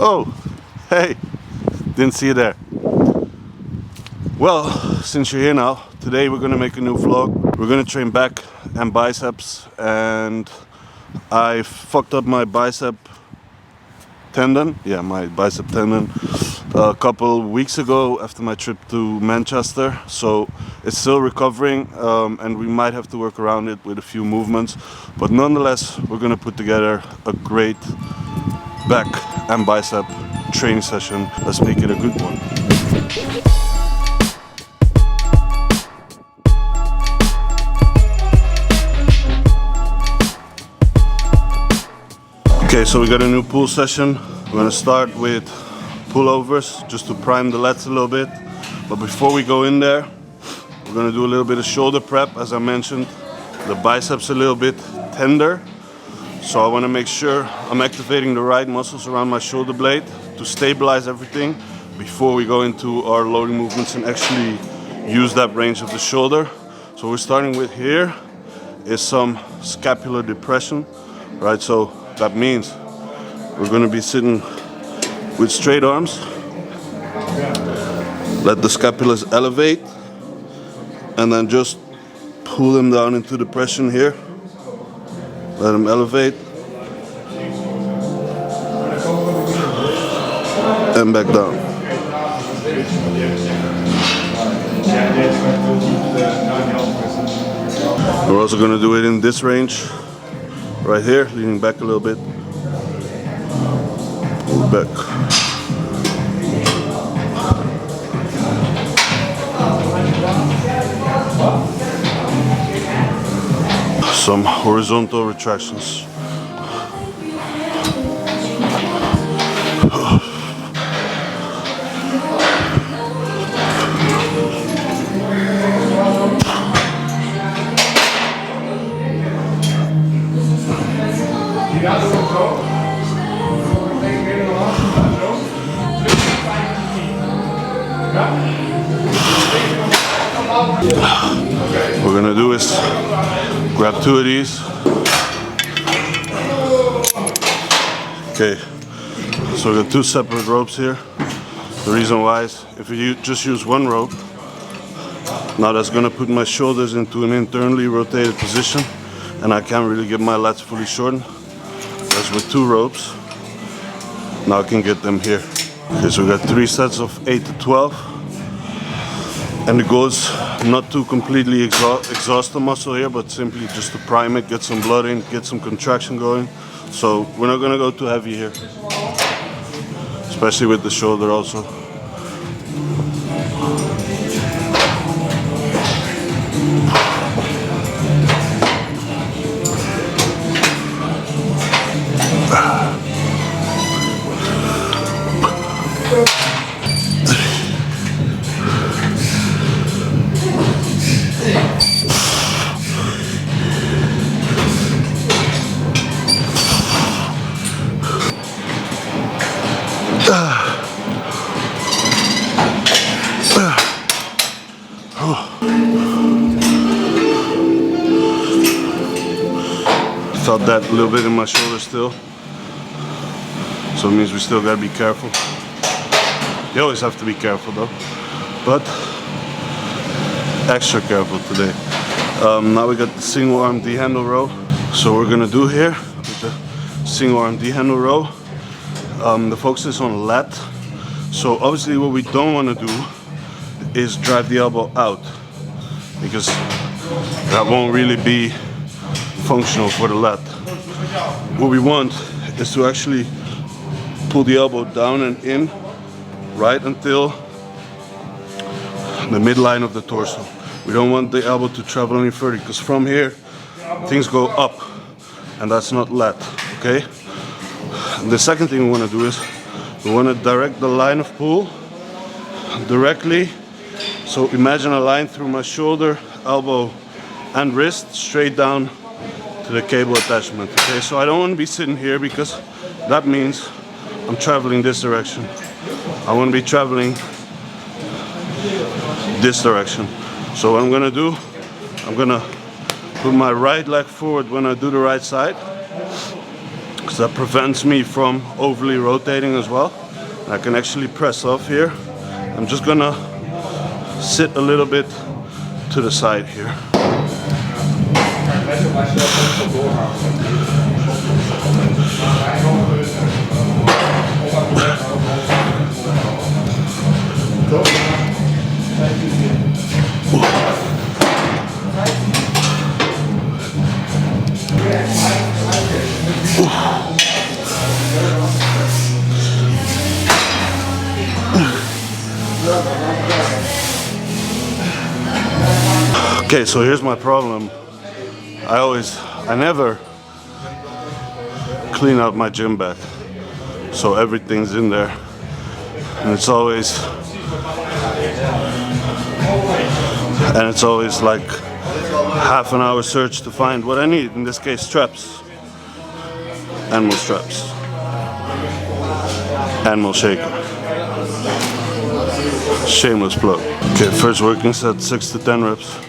Oh, hey, didn't see you there. Well, since you're here now, today we're gonna make a new vlog. We're gonna train back and biceps, and I fucked up my bicep tendon. Yeah, my bicep tendon a couple weeks ago after my trip to Manchester. So it's still recovering, and we might have to work around it with a few movements. But nonetheless, we're gonna put together a great back and bicep training session. Let's make it a good one. Okay, so we got a new pull session. We're gonna start with pullovers just to prime the lats a little bit. But before we go in there, we're gonna do a little bit of shoulder prep. As I mentioned, the biceps a little bit tender. So I wanna make sure I'm activating the right muscles around my shoulder blade to stabilize everything before we go into our loading movements and actually use that range of the shoulder. So we're starting with here is some scapular depression, right? So that means we're gonna be sitting with straight arms. Let the scapulas elevate and then just pull them down into depression here. Let them elevate and back down. We're also going to do it in this range right here, leaning back a little bit. Pull back. Some horizontal retractions. What we're gonna do is grab two of these. Okay, so we got two separate ropes here. The reason why is if you just use one rope, now that's gonna put my shoulders into an internally rotated position, and I can't really get my lats fully shortened. Whereas with two ropes, now I can get them here. Okay, so we got 3 sets of 8 to 12. And the goal is not to completely exhaust the muscle here, but simply just to prime it, get some blood in, get some contraction going. So we're not gonna go too heavy here, especially with the shoulder also. Felt that a little bit in my shoulder still, so it means we still gotta be careful. You always have to be careful though, but extra careful today. Now we got the single arm D-handle row. So we're gonna do here with the single arm D-handle row, the focus is on lat. So obviously what we don't want to do is drive the elbow out, because that won't really be functional for the lat. What we want is to actually pull the elbow down and in right until the midline of the torso. We don't want the elbow to travel any further, because from here things go up and that's not lat, okay? And the second thing we want to do is we want to direct the line of pull directly. So imagine a line through my shoulder, elbow and wrist straight down to the cable attachment. Okay, so I don't want to be sitting here, because that means I'm traveling this direction. I want to be traveling this direction. So what I'm gonna do, I'm gonna put my right leg forward when I do the right side. because that prevents me from overly rotating as well. I can actually press off here. I'm just gonna sit a little bit to the side here. Okay, so here's my problem. I never clean out my gym bag, so everything's in there, and it's always like half an hour search to find what I need. In this case, straps, animal straps, animal shaker, shameless plug. Okay, first working set, 6 to 10 reps.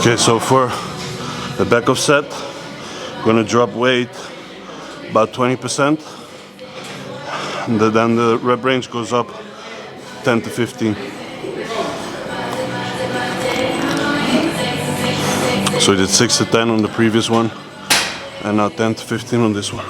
Okay, so for the back of set, I'm gonna drop weight about 20%, and then the rep range goes up 10 to 15. So we did 6 to 10 on the previous one, and now 10 to 15 on this one.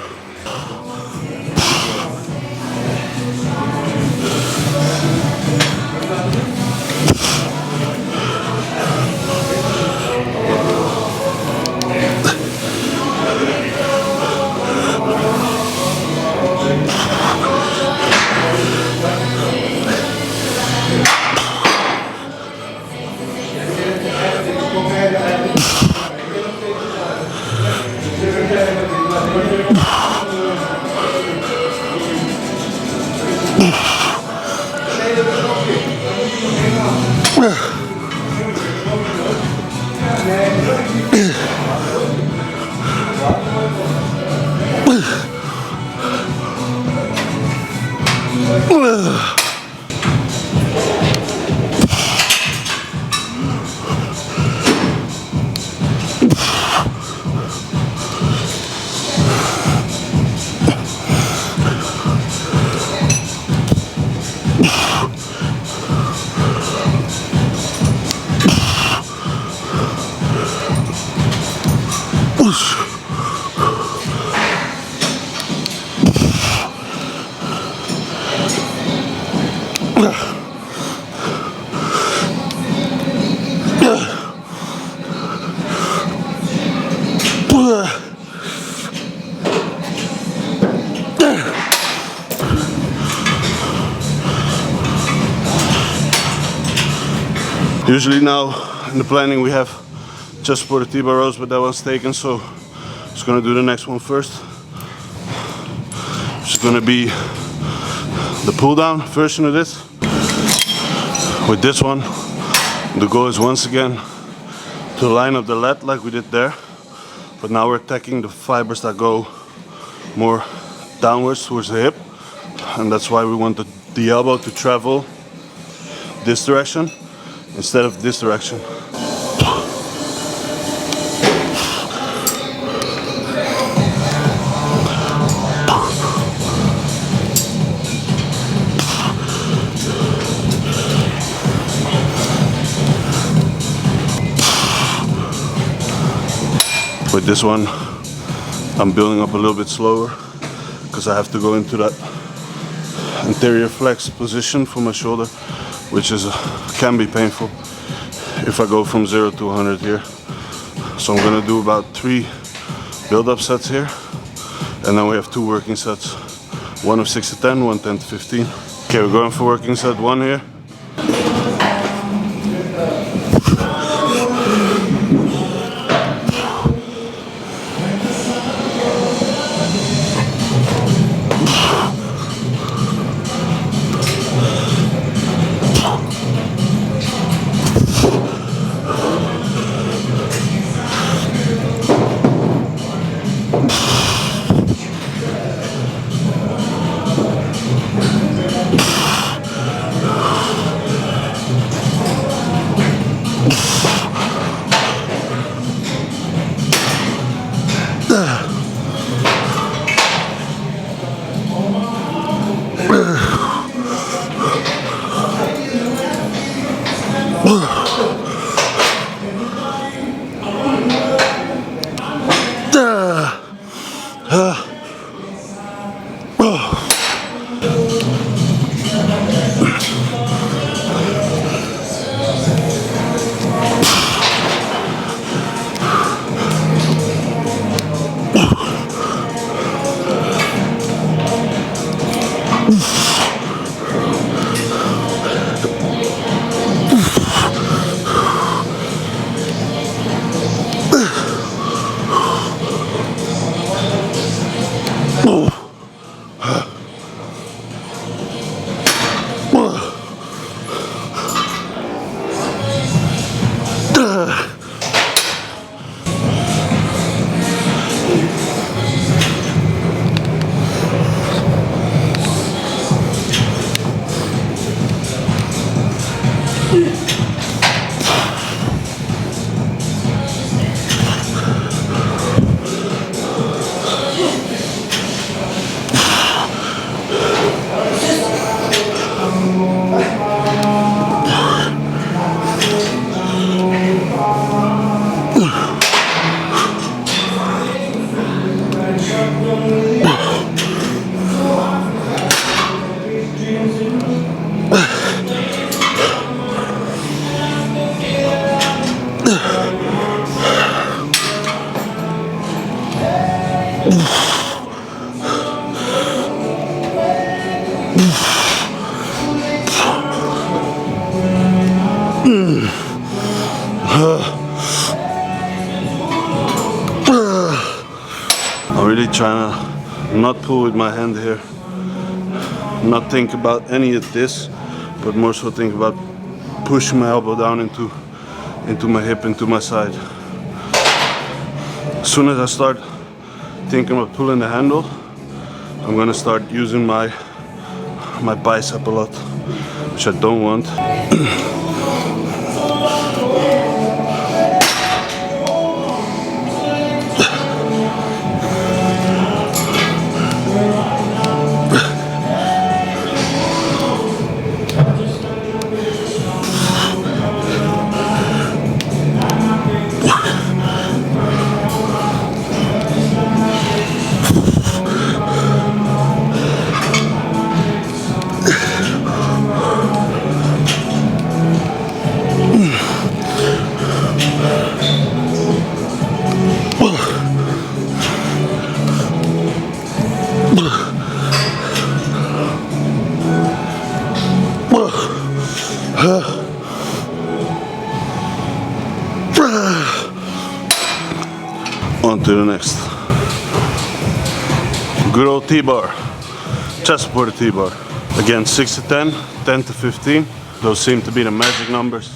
Usually now in the planning we have just for the T-bar rows, but that one's taken, so I'm just gonna do the next one first. It's gonna be the pull down version of this. With this one, the goal is once again to line up the lat like we did there, but now we're attacking the fibers that go more downwards towards the hip, and that's why we want the elbow to travel this direction instead of this direction. This one I'm building up a little bit slower because I have to go into that anterior flex position for my shoulder, which can be painful if I go from 0 to 100 here. So I'm gonna do about 3 build-up sets here, and then we have 2 working sets. One of 6 to 10, one 10 to 15. Okay, we're going for working set 1 here. I'm really trying to not pull with my hand here, not think about any of this, but more so think about pushing my elbow down into my hip, into my side. As soon as I start thinking about pulling the handle, I'm gonna start using my bicep a lot, which I don't want. On to the next. Good old T-bar, chest supported T-bar. Again, 6 to 10, 10 to 15. Those seem to be the magic numbers.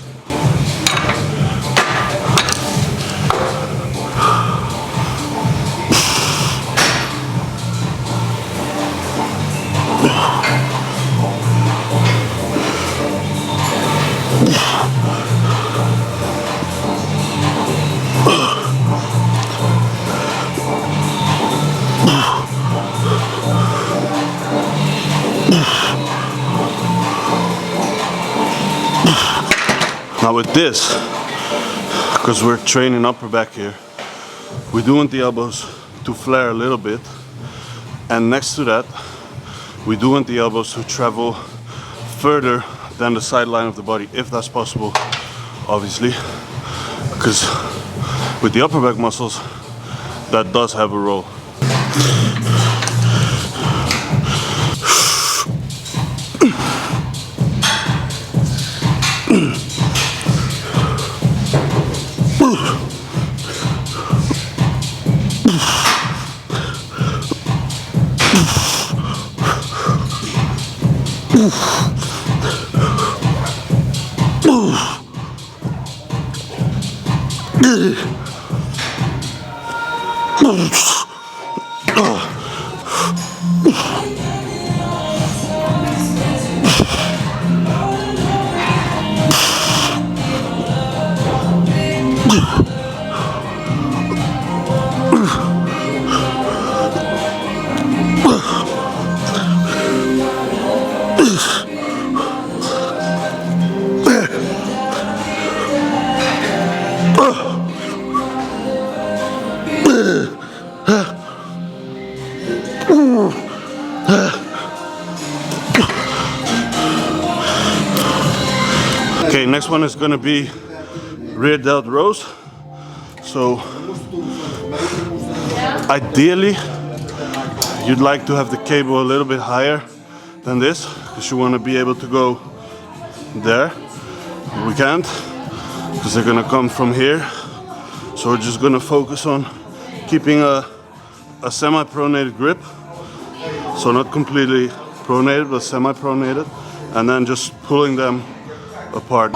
Now with this, because we're training upper back here, We do want the elbows to flare a little bit, and next to that we do want the elbows to travel further than the sideline of the body, if that's possible, obviously, because with the upper back muscles that does have a role. Okay, next one is gonna be rear delt rows. So ideally you'd like to have the cable a little bit higher than this, because you want to be able to go there. We can't, because they're gonna come from here. So we're just gonna focus on keeping a semi-pronated grip. So not completely pronated, but semi-pronated, and then just pulling them apart.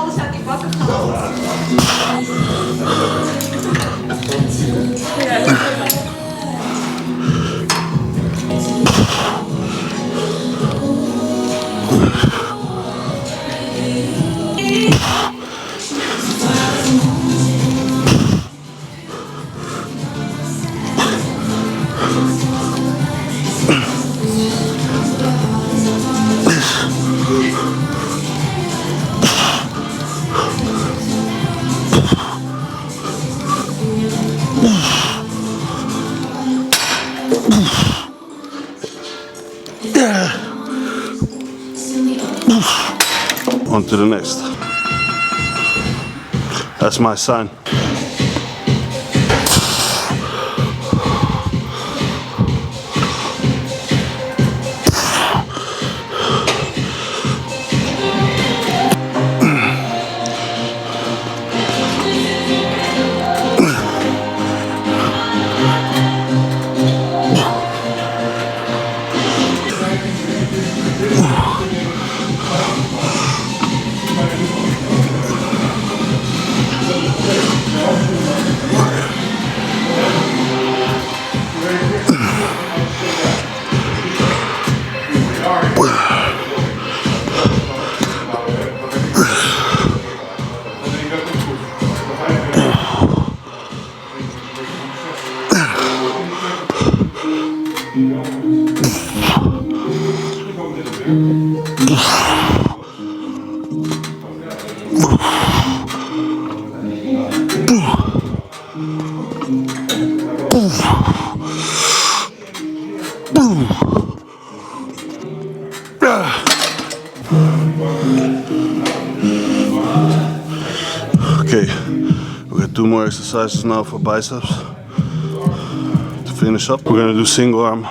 On to the next. That's my sign. Okay, we got 2 more exercises now for biceps. To finish up, we're gonna do single arm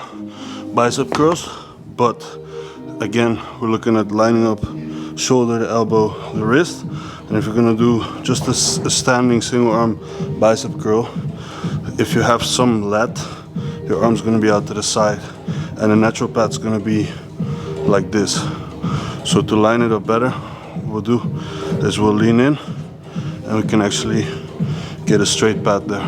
bicep curls, but again, we're looking at lining up shoulder, the elbow, the wrist. And if you're gonna do just a standing single arm bicep curl, if you have some lat, your arm's gonna be out to the side, and the natural path's gonna be like this. So to line it up better, what we'll do is we'll lean in, and we can actually get a straight path there.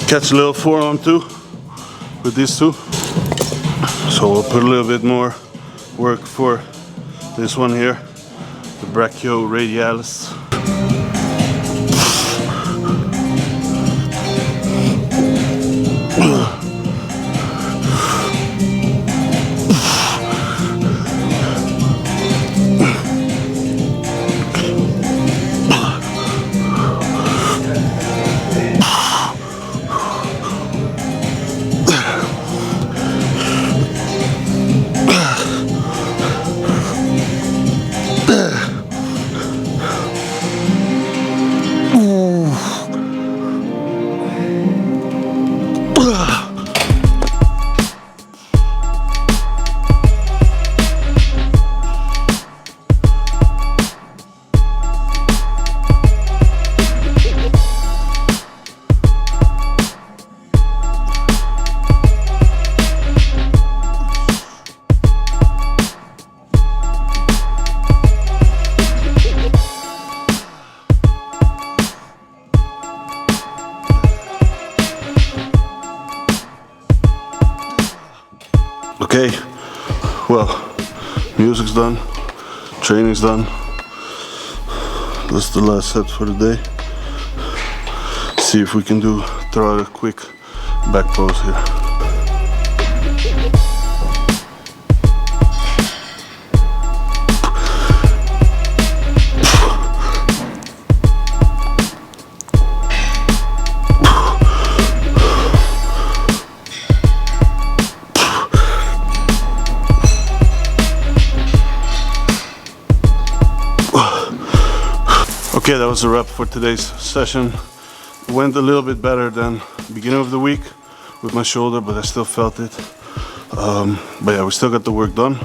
Catch a little forearm too with these two. So we'll put a little bit more work for this one here, the brachioradialis. Okay, well, music's done, training's done. That's the last set for the day. See if we can throw out a quick back pose here. Okay, that was a wrap for today's session. It went a little bit better than the beginning of the week with my shoulder, but I still felt it. But yeah, we still got the work done.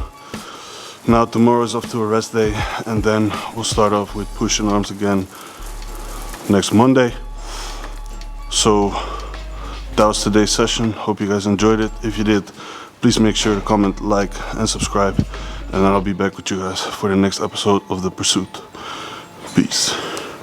Now tomorrow is off to a rest day, and then we'll start off with pushing arms again next Monday. So that was today's session. Hope you guys enjoyed it. If you did, please make sure to comment, like, and subscribe. And then I'll be back with you guys for the next episode of The Pursuit. Peace.